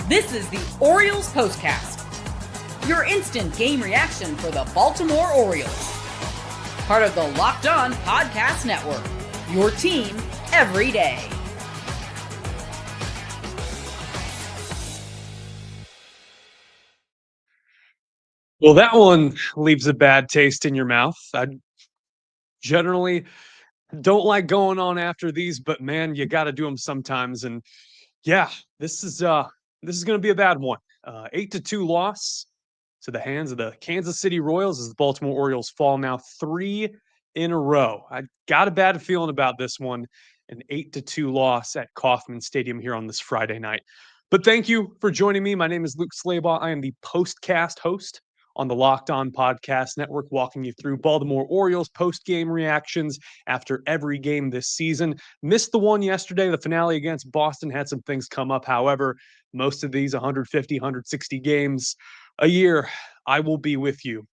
This is the Orioles POSTCAST, your instant game reaction for the Baltimore Orioles. Part of the Locked On Podcast Network, your team every day. Well, that one leaves a bad taste in your mouth. I generally don't like going on after these, but man, you got to do them sometimes. And yeah, this is going to be a bad one. 8-2 loss to the hands of the Kansas City Royals as the Baltimore Orioles fall now 3 in a row. I got a bad feeling about this one, an 8-2 loss at Kauffman Stadium here on this Friday night. But thank you for joining me. My name is Luke Slabaugh. I am the POSTCAST host on the Locked On Podcast Network, walking you through Baltimore Orioles post-game reactions after every game this season. Missed the one yesterday. The finale against Boston had some things come up. However, most of these 150, 160 games a year, I will be with you.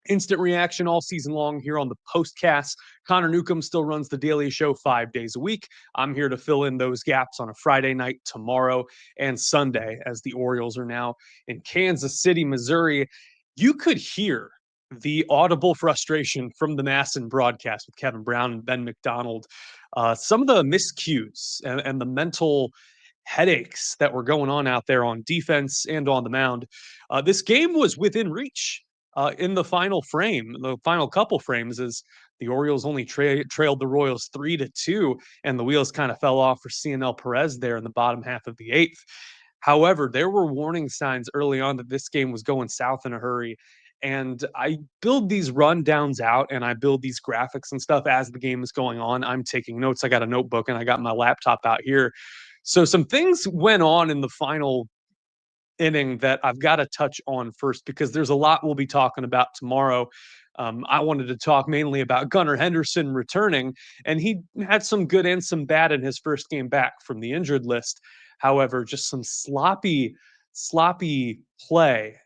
Instant reaction all season long here on the POSTCAST. Connor Newcomb still runs the Daily Show 5 days a week. I'm here to fill in those gaps on a Friday night, tomorrow, and Sunday as the Orioles are now in Kansas City, Missouri. You could hear the audible frustration from the Masson broadcast with Kevin Brown and Ben McDonald. Some of the miscues and the mental headaches that were going on out there on defense and on the mound. This game was within reach in the final frame, the final couple frames, as the Orioles only trailed the Royals 3-2, and the wheels kind of fell off for Cionel Pérez there in the bottom half of the eighth. However, there were warning signs early on that this game was going south in a hurry. And I build these rundowns out and I build these graphics and stuff as the game is going on. I'm taking notes. I got a notebook and I got my laptop out here. So some things went on in the final inning that I've got to touch on first, because there's a lot we'll be talking about tomorrow. I wanted to talk mainly about Gunnar Henderson returning, and he had some good and some bad in his first game back from the injured list. However, just some sloppy play,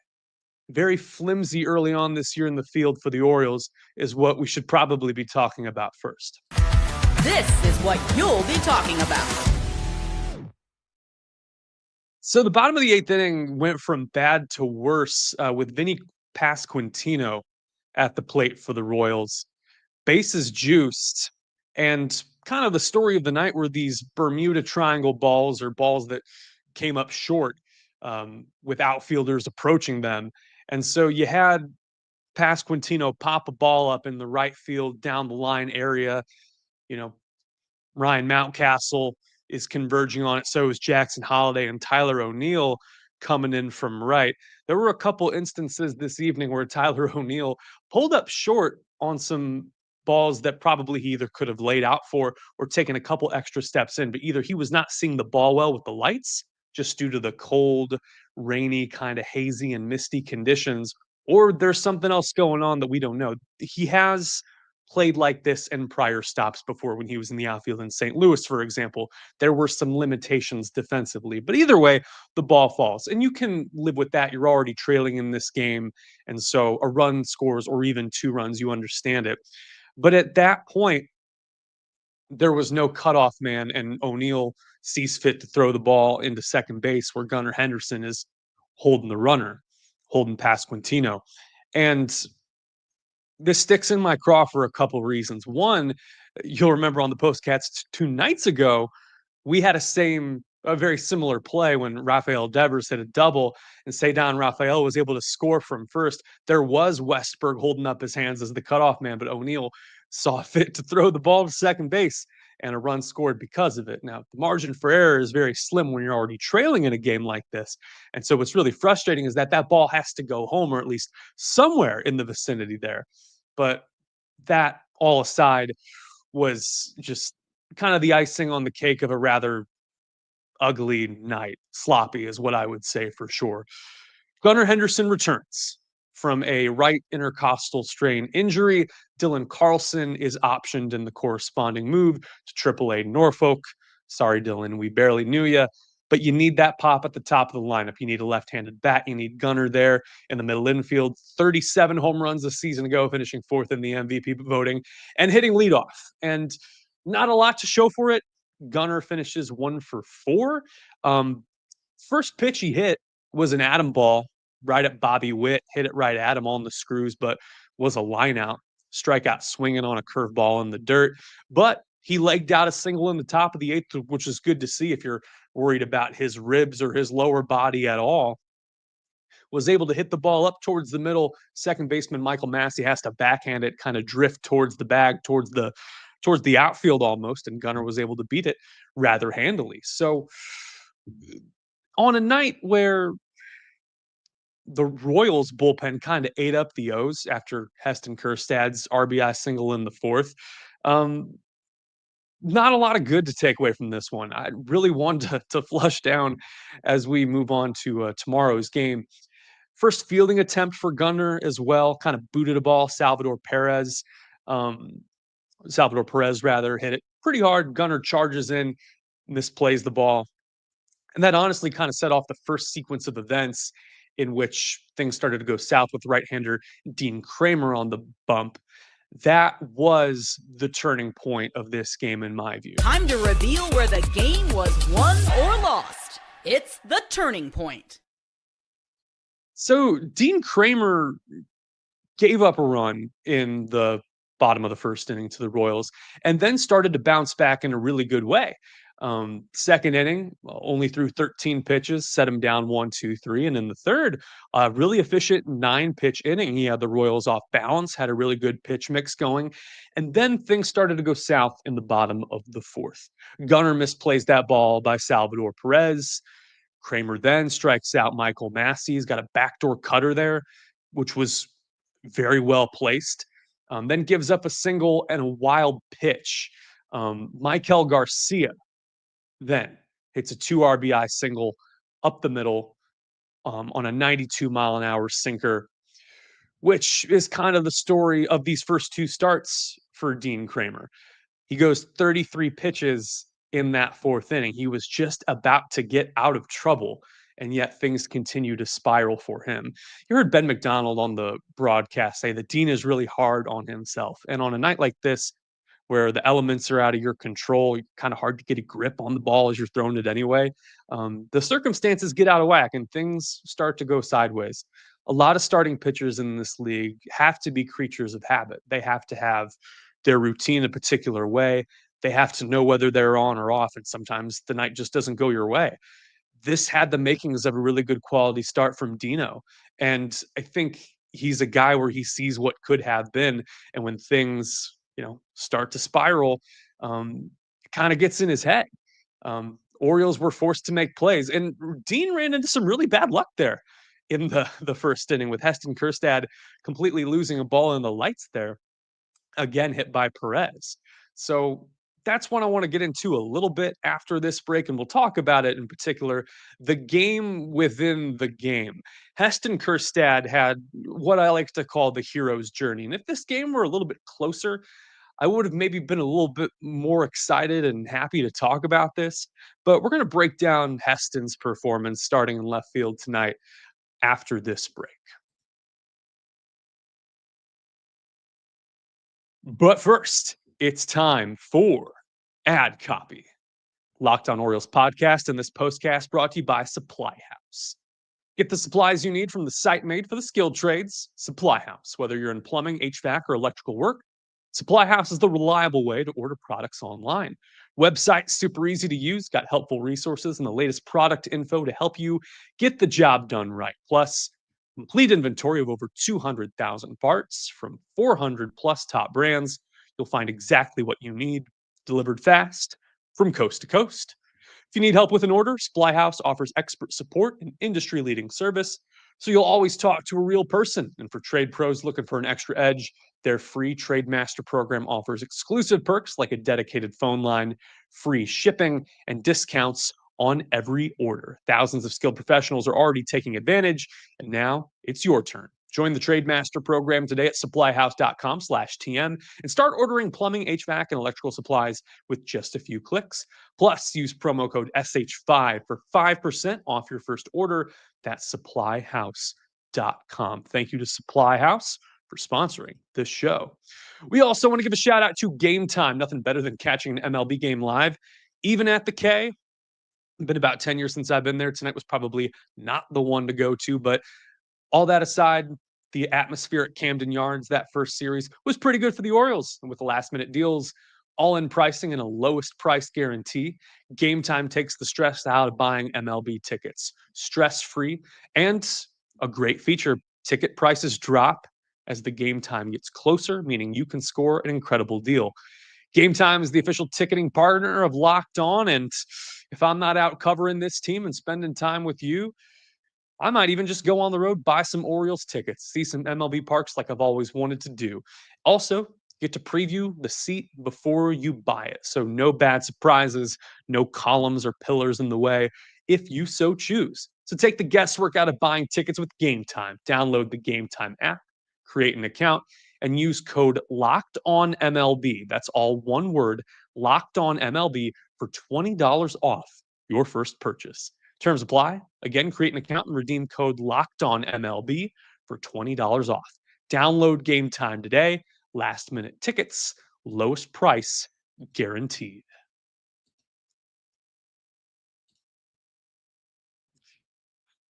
very flimsy early on this year in the field for the Orioles, is what we should probably be talking about first. This is what you'll be talking about. So the bottom of the eighth inning went from bad to worse with Vinny Pasquantino at the plate for the Royals. Bases juiced, and kind of the story of the night were these Bermuda Triangle balls, or balls that came up short with outfielders approaching them. And so you had Pasquantino pop a ball up in the right field down the line area. You know, Ryan Mountcastle is converging on it. So is Jackson Holliday and Tyler O'Neill coming in from right. There were a couple instances this evening where Tyler O'Neill pulled up short on some balls that probably he either could have laid out for or taken a couple extra steps in, but either he was not seeing the ball well with the lights just due to the cold, rainy, kind of hazy and misty conditions, or there's something else going on that we don't know. He has played like this in prior stops before when he was in the outfield in St. Louis, for example. There were some limitations defensively, but either way, the ball falls, and you can live with that. You're already trailing in this game, and so a run scores or even 2 runs, you understand it. But at that point, there was no cutoff man, and O'Neill sees fit to throw the ball into second base where Gunnar Henderson is holding the runner, holding Pasquantino. And this sticks in my craw for a couple of reasons. One, you'll remember on the POSTCAST 2 nights ago, we had a very similar play when Rafael Devers hit a double and Ceddanne Rafael was able to score from first. There was Westberg holding up his hands as the cutoff man, but O'Neill saw fit to throw the ball to second base, and a run scored because of it. Now, the margin for error is very slim when you're already trailing in a game like this. And so what's really frustrating is that ball has to go home, or at least somewhere in the vicinity there. But that all aside was just kind of the icing on the cake of a rather ugly night. Sloppy is what I would say for sure. Gunnar Henderson returns from a right intercostal strain injury. Dylan Carlson is optioned in the corresponding move to AAA Norfolk. Sorry, Dylan, we barely knew you, but you need that pop at the top of the lineup. You need a left-handed bat. You need Gunnar there in the middle infield. 37 home runs a season ago, finishing 4th in the MVP voting and hitting leadoff. And not a lot to show for it. Gunnar finishes 1 for 4. First pitch he hit was an atom ball right at Bobby Witt, hit it right at him on the screws, but was a line out. Strikeout swinging on a curveball in the dirt. But he legged out a single in the top of the eighth, which is good to see if you're worried about his ribs or his lower body at all. Was able to hit the ball up towards the middle. Second baseman Michael Massey has to backhand it, kind of drift towards the bag, towards the outfield almost, and Gunnar was able to beat it rather handily. So on a night where the Royals bullpen kind of ate up the O's after Heston Kjerstad's RBI single in the fourth. Not a lot of good to take away from this one. I really wanted to flush down as we move on to tomorrow's game. First fielding attempt for Gunnar as well, kind of booted a ball. Salvador Perez rather hit it pretty hard. Gunnar charges in, misplays the ball. And that honestly kind of set off the first sequence of events in which things started to go south with right-hander Dean Kramer on the bump. That was the turning point of this game, in my view. Time to reveal where the game was won or lost. It's the turning point. So Dean Kramer gave up a run in the bottom of the first inning to the Royals and then started to bounce back in a really good way. Second inning, only threw 13 pitches, set him down 1-2-3. And in the third, really efficient 9-pitch inning. He had the Royals off balance, had a really good pitch mix going. And then things started to go south in the bottom of the fourth. Gunnar misplays that ball by Salvador Perez. Kramer then strikes out Michael Massey. He's got a backdoor cutter there, which was very well placed. Then gives up a single and a wild pitch. Michael Garcia then hits a 2 RBI single up the middle on a 92-mile-an-hour sinker, which is kind of the story of these first two starts for Dean Kramer. He goes 33 pitches in that fourth inning. He was just about to get out of trouble, and yet things continue to spiral for him. You heard Ben McDonald on the broadcast say that Dean is really hard on himself. And on a night like this, where the elements are out of your control, kind of hard to get a grip on the ball as you're throwing it anyway. The circumstances get out of whack and things start to go sideways. A lot of starting pitchers in this league have to be creatures of habit. They have to have their routine a particular way. They have to know whether they're on or off, and sometimes the night just doesn't go your way. This had the makings of a really good quality start from Dino, and I think he's a guy where he sees what could have been, and when things start to spiral, it kind of gets in his head. Orioles were forced to make plays, and Dean ran into some really bad luck there in the first inning with Heston Kjerstad completely losing a ball in the lights there, again hit by Perez. So that's what I want to get into a little bit after this break, and we'll talk about it in particular, the game within the game. Heston Kjerstad had what I like to call the hero's journey. And if this game were a little bit closer, I would have maybe been a little bit more excited and happy to talk about this. But we're going to break down Heston's performance starting in left field tonight after this break. But first, it's time for ad copy. Locked On Orioles podcast and this postcast brought to you by Supply House. Get the supplies you need from the site made for the skilled trades, Supply House. Whether you're in plumbing, HVAC, or electrical work, Supply House is the reliable way to order products online. Website super easy to use, got helpful resources and the latest product info to help you get the job done right. Plus, complete inventory of over 200,000 parts from 400 plus top brands. You'll find exactly what you need, delivered fast from coast to coast. If you need help with an order, Supply House offers expert support and industry-leading service, so you'll always talk to a real person. And for trade pros looking for an extra edge, their free Trade Master program offers exclusive perks like a dedicated phone line, free shipping, and discounts on every order. Thousands of skilled professionals are already taking advantage, and now it's your turn. Join the Trade Master program today at supplyhouse.com/TM and start ordering plumbing, HVAC, and electrical supplies with just a few clicks. Plus, use promo code SH5 for 5% off your first order. That's supplyhouse.com. Thank you to Supply House for sponsoring this show. We also want to give a shout out to Gametime. Nothing better than catching an MLB game live, even at the K Been about 10 years since I've been there. Tonight was probably not the one to go to, but all that aside, the atmosphere at Camden Yards that first series was pretty good for the Orioles. And with the last minute deals, all in pricing and a lowest price guarantee, Game Time takes the stress out of buying MLB tickets. Stress free and a great feature, ticket prices drop as the game time gets closer, meaning you can score an incredible deal. Game Time is the official ticketing partner of Locked On. And if I'm not out covering this team and spending time with you, I might even just go on the road, buy some Orioles tickets, see some MLB parks like I've always wanted to do. Also, get to preview the seat before you buy it. So, no bad surprises, no columns or pillars in the way if you so choose. So, take the guesswork out of buying tickets with Game Time. Download the Game Time app, create an account, and use code Locked On MLB. That's all one word, Locked On MLB, for $20 off your first purchase. Terms apply. Again, create an account and redeem code Locked On MLB for $20 off. Download Game Time today. Last minute tickets, lowest price guaranteed.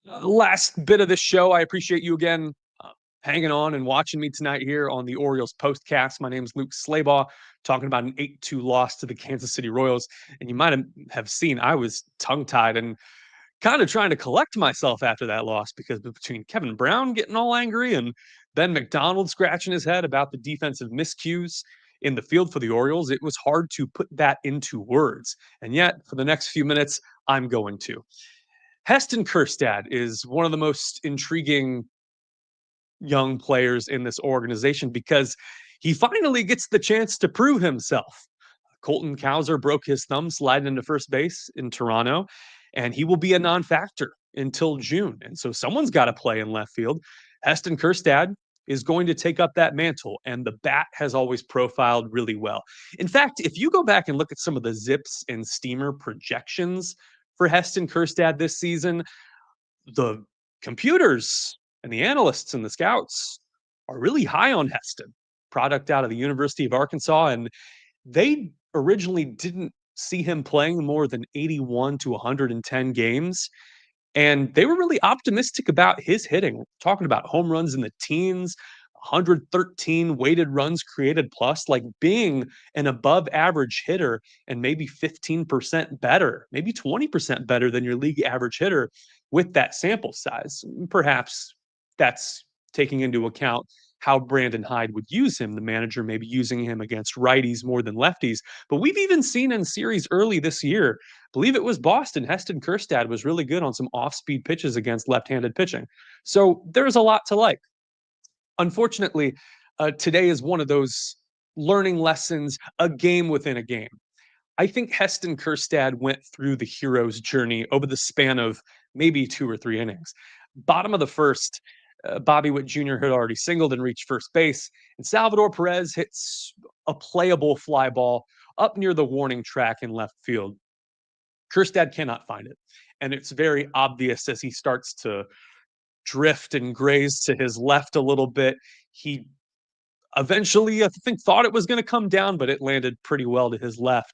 Last bit of this show. I appreciate you again hanging on and watching me tonight here on the Orioles postcast. My name is Luke Slabaugh, talking about an 8-2 loss to the Kansas City Royals. And you might have seen I was tongue-tied and kind of trying to collect myself after that loss, because between Kevin Brown getting all angry and Ben McDonald scratching his head about the defensive miscues in the field for the Orioles, it was hard to put that into words. And yet, for the next few minutes, I'm going to. Heston Kjerstad is one of the most intriguing young players in this organization because he finally gets the chance to prove himself. Colton Cowser broke his thumb sliding into first base in Toronto, and he will be a non-factor until June. And so someone's got to play in left field. Heston Kjerstad is going to take up that mantle, and the bat has always profiled really well. In fact, if you go back and look at some of the Zips and Steamer projections for Heston Kjerstad this season, the computers and the analysts and the scouts are really high on Heston, product out of the University of Arkansas, and they originally didn't see him playing more than 81 to 110 games. And they were really optimistic about his hitting, talking about home runs in the teens, 113 weighted runs created plus, like being an above average hitter and maybe 15% better, maybe 20% better than your league average hitter with that sample size. Perhaps that's taking into account how Brandon Hyde would use him, the manager maybe using him against righties more than lefties. But we've even seen in series early this year, believe it was Boston, Heston Kjerstad was really good on some off-speed pitches against left-handed pitching. So there's a lot to like. Unfortunately, today is one of those learning lessons, a game within a game. I think Heston Kjerstad went through the hero's journey over the span of maybe 2 or 3 innings. Bottom of the first, Bobby Witt Jr. had already singled and reached first base, and Salvador Perez hits a playable fly ball up near the warning track in left field. Kjerstad cannot find it, and it's very obvious as he starts to drift and graze to his left a little bit. He eventually, I think, thought it was going to come down, but it landed pretty well to his left,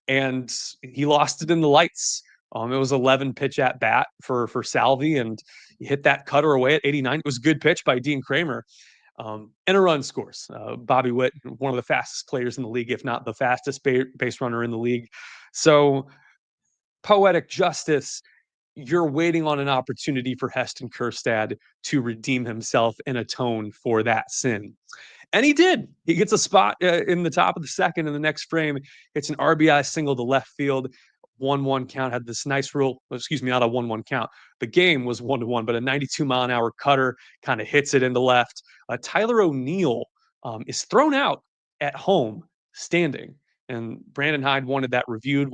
and he lost it in the lights. It was 11 pitch at bat for Salvi, and he hit that cutter away at 89. It was a good pitch by Dean Kramer, and a run scores. Bobby Witt, one of the fastest players in the league, if not the fastest base runner in the league. So poetic justice. You're waiting on an opportunity for Heston Kjerstad to redeem himself and atone for that sin. And he did. He gets a spot in the top of the second in the next frame. It's an RBI single to left field. 1-1 count, had this nice rule. Excuse me, not a 1-1 count. The game was 1-1, but a 92-mile-an-hour cutter kind of hits it into left. Tyler O'Neill is thrown out at home standing. And Brandon Hyde wanted it reviewed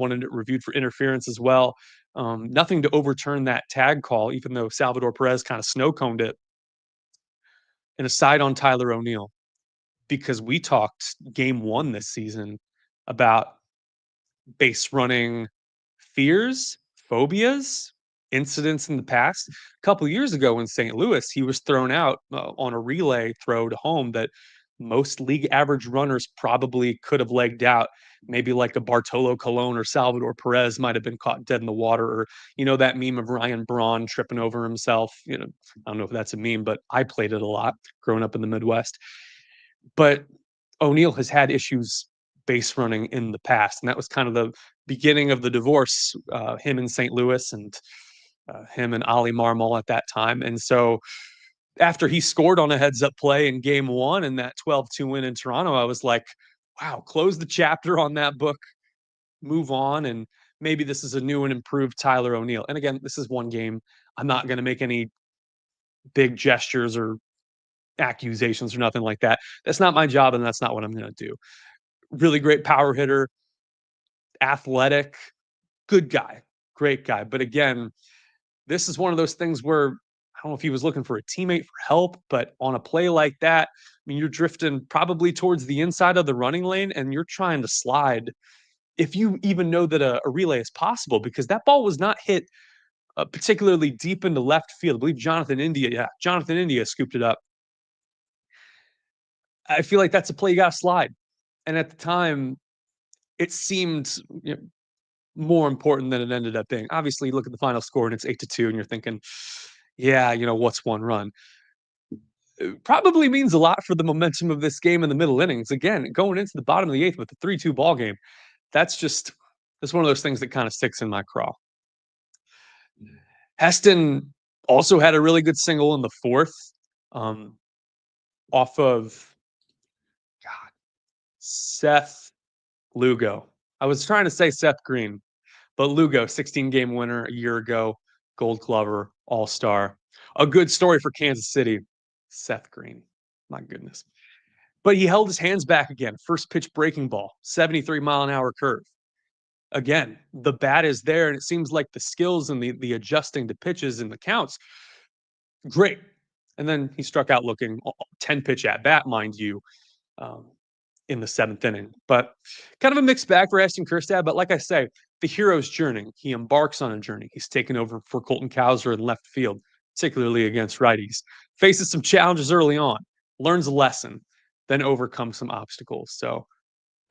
for interference as well. Nothing to overturn that tag call, even though Salvador Perez kind of snow-coned it. And aside on Tyler O'Neill, because we talked game 1 this season about base running fears, phobias, incidents in the past. A couple of years ago in St. Louis, he was thrown out on a relay throw to home that most league average runners probably could have legged out. Maybe like a Bartolo Colon or Salvador Perez might have been caught dead in the water, or that meme of Ryan Braun tripping over himself. I don't know if that's a meme, but I played it a lot growing up in the Midwest. But O'Neill has had issues base running in the past, and that was kind of the beginning of the divorce. Him in St. Louis, and him and Ollie Marmol at that time, and so after he scored on a heads-up play in Game 1 in that 12-2 win in Toronto, I was like, wow, close the chapter on that book, move on, and maybe this is a new and improved Tyler O'Neill. And again, this is one game. I'm not going to make any big gestures or accusations or nothing like that. That's not my job, and that's not what I'm going to do. Really great power hitter, athletic, good guy, great guy. But again, this is one of those things where I don't know if he was looking for a teammate for help, but on a play like that, I mean, you're drifting probably towards the inside of the running lane and you're trying to slide, if you even know that a relay is possible, because that ball was not hit particularly deep into left field. I believe Jonathan India scooped it up. I feel like that's a play you got to slide. And at the time, it seemed more important than it ended up being. Obviously, look at the final score and it's 8-2, and you're thinking, yeah, what's one run? It probably means a lot for the momentum of this game in the middle innings. Again, going into the bottom of the 8th with a 3-2 ball game, that's one of those things that kind of sticks in my craw. Heston also had a really good single in the 4th, off of Seth Lugo. I was trying to say Seth Green, but Lugo, 16-game winner a year ago, Gold Glover, All-Star. A good story for Kansas City. Seth Green. My goodness. But he held his hands back again. First pitch breaking ball, 73-mile-an-hour curve. Again, the bat is there, and it seems like the skills and the adjusting to pitches and the counts, great. And then he struck out looking 10-pitch at bat, mind you, in the 7th inning. But kind of a mixed bag for Heston Kjerstad. But like I say, the hero's journey. He embarks on a journey. He's taken over for Colton Cowser in left field, particularly against righties. Faces some challenges early on, learns a lesson, then overcomes some obstacles. So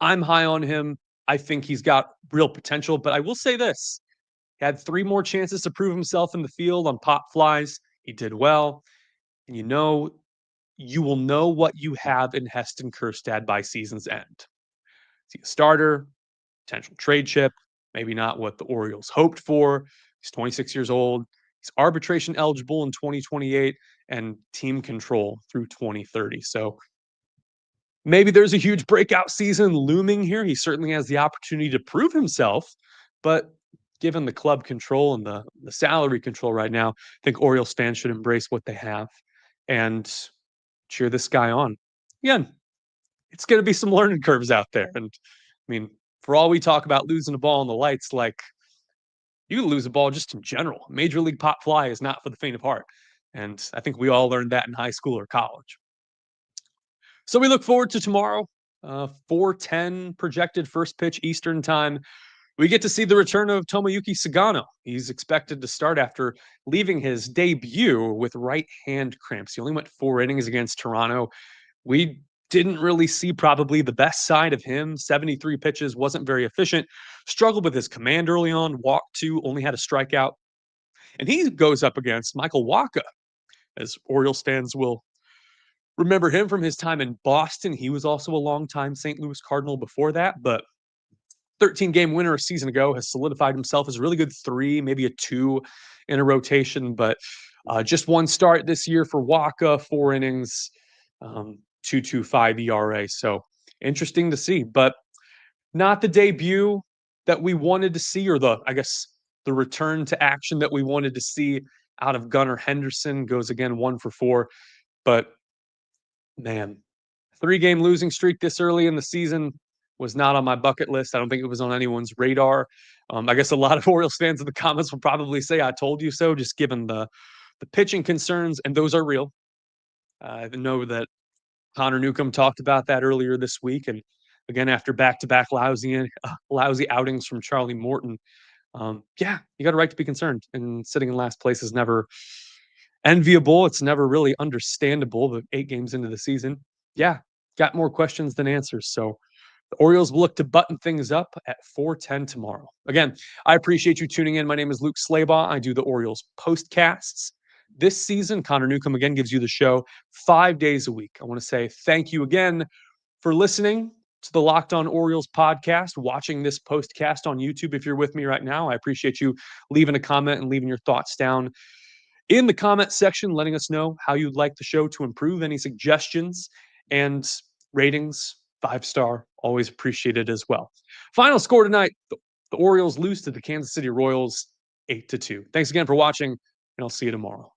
I'm high on him. I think he's got real potential. But I will say this. He had 3 more chances to prove himself in the field on pop flies. He did well. And you will know what you have in Heston Kjerstad by season's end. Is he a starter? Potential trade chip? Maybe not what the Orioles hoped for. He's 26 years old. He's arbitration eligible in 2028 and team control through 2030. So maybe there's a huge breakout season looming here. He certainly has the opportunity to prove himself, but given the club control and the salary control right now, I think Orioles fans should embrace what they have and cheer this guy on. Again, it's going to be some learning curves out there. And I mean, for all we talk about losing a ball in the lights, like, you lose a ball just in general. Major league pop fly is not for the faint of heart. And I think we all learned that in high school or college. So we look forward to tomorrow, 4:10 projected first pitch Eastern time. We get to see the return of Tomoyuki Sagano. He's expected to start after leaving his debut with right hand cramps. He only went 4 innings against Toronto. We didn't really see probably the best side of him. 73 pitches, wasn't very efficient. Struggled with his command early on, walked 2, only had a strikeout. And he goes up against Michael Wacha, as Orioles fans will remember him from his time in Boston. He was also a longtime St. Louis Cardinal before that, but 13-game winner a season ago, has solidified himself as a really good 3, maybe a 2 in a rotation, but just 1 start this year for Wacha, 4 innings, 2.25 ERA. So interesting to see, but not the debut that we wanted to see, or the return to action that we wanted to see out of Gunnar Henderson. Goes again 1 for 4, but man, 3-game losing streak this early in the season was not on my bucket list. I don't think it was on anyone's radar. I guess a lot of Orioles fans in the comments will probably say I told you so, just given the pitching concerns, and those are real. I know that Connor Newcomb talked about that earlier this week, and again after back-to-back lousy outings from Charlie Morton. Yeah, you got a right to be concerned, and sitting in last place is never enviable. It's never really understandable. The 8 games into the season, yeah, got more questions than answers. So the Orioles will look to button things up at 4:10 tomorrow. Again, I appreciate you tuning in. My name is Luke Slabaugh. I do the Orioles postcasts. This season, Connor Newcomb again gives you the show 5 days a week. I want to say thank you again for listening to the Locked On Orioles podcast, watching this postcast on YouTube. If you're with me right now, I appreciate you leaving a comment and leaving your thoughts down in the comment section, letting us know how you'd like the show to improve, any suggestions, and ratings, 5-star, always appreciated as well. Final score tonight, the Orioles lose to the Kansas City Royals 8-2. Thanks again for watching, and I'll see you tomorrow.